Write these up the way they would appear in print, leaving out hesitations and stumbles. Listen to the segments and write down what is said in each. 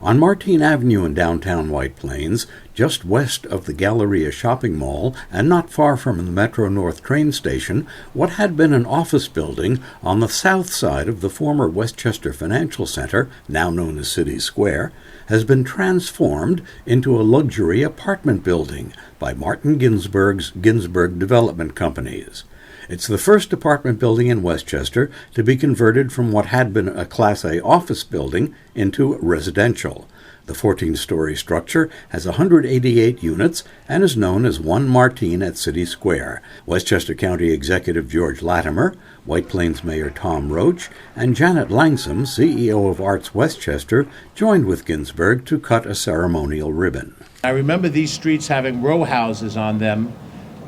On Martine Avenue in downtown White Plains, just west of the Galleria shopping mall and not far from the Metro North train station, what had been an office building on the south side of the former Westchester Financial Center, now known as City Square, has been transformed into a luxury apartment building by Martin Ginsburg's Ginsburg Development Companies. It's the first apartment building in Westchester to be converted from what had been a Class A office building into residential. The 14-story structure has 188 units and is known as 1 Martine at City Square. Westchester County Executive George Latimer, White Plains Mayor Tom Roach, and Janet Langsam, CEO of Arts Westchester, joined with Ginsburg to cut a ceremonial ribbon. I remember these streets having row houses on them,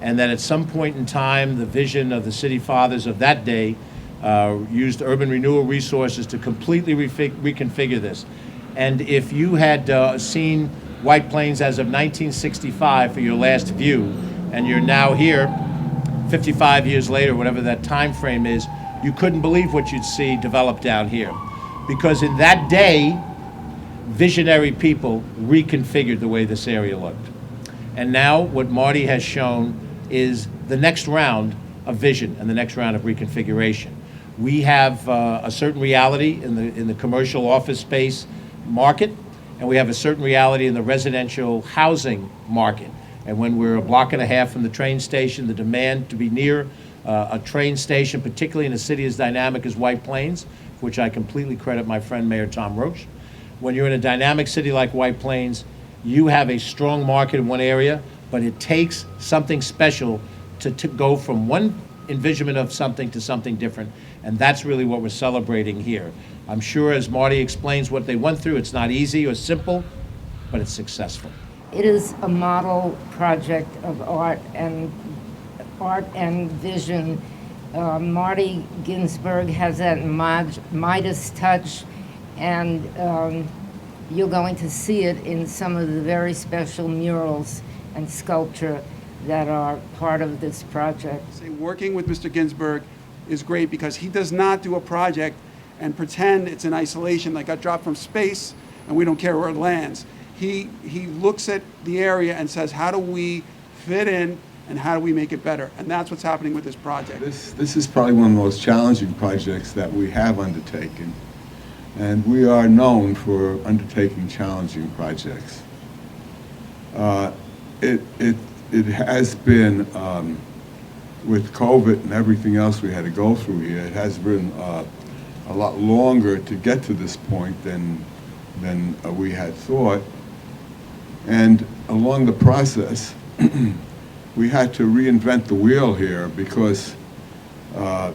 and that at some point in time, the vision of the city fathers of that day used urban renewal resources to completely reconfigure this. And if you had seen White Plains as of 1965 for your last view, and you're now here 55 years later, whatever that time frame is, you couldn't believe what you'd see develop down here. Because in that day, visionary people reconfigured the way this area looked. And now what Marty has shown is the next round of vision and the next round of reconfiguration. We have a certain reality in the commercial office space market, and we have a certain reality in the residential housing market. And when we're a block and a half from the train station, the demand to be near a train station, particularly in a city as dynamic as White Plains, for which I completely credit my friend Mayor Tom Roach. When you're in a dynamic city like White Plains, you have a strong market in one area, but it takes something special to go from one envisionment of something to something different, and that's really what we're celebrating here. I'm sure as Marty explains what they went through, it's not easy or simple, but it's successful. It is a model project of art and vision. Marty Ginsburg has that Midas touch, and you're going to see it in some of the very special murals and sculpture that are part of this project. Working with Mr. Ginsburg is great because he does not do a project and pretend it's in isolation, like got dropped from space and we don't care where it lands. He looks at the area and says, how do we fit in and how do we make it better? And that's what's happening with this project. This is probably one of the most challenging projects that we have undertaken. And we are known for undertaking challenging projects. It has been, with COVID and everything else we had to go through here, it has been a lot longer to get to this point than we had thought. And along the process, we had to reinvent the wheel here because the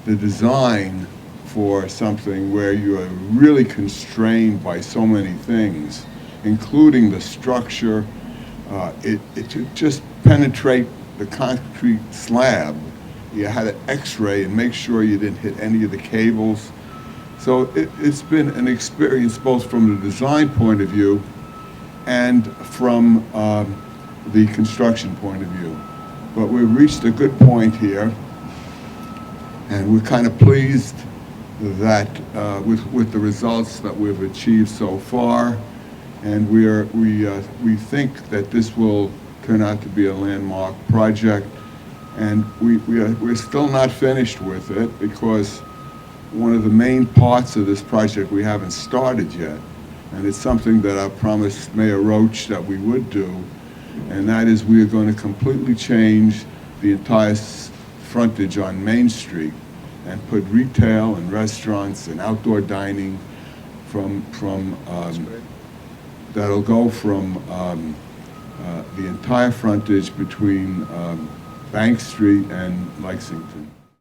design for something where you are really constrained by so many things, including the structure, to just penetrate the concrete slab, you had to x-ray and make sure you didn't hit any of the cables. So it's been an experience both from the design point of view and from the construction point of view. But we've reached a good point here, and we're kind of pleased that with the results that we've achieved so far, and we think that this will turn out to be a landmark project. And we're still not finished with it because one of the main parts of this project we haven't started yet, and it's something that I promised Mayor Roach that we would do, and that is we are going to completely change the entire frontage on Main Street and put retail and restaurants and outdoor dining that'll go from the entire frontage between Bank Street and Lexington.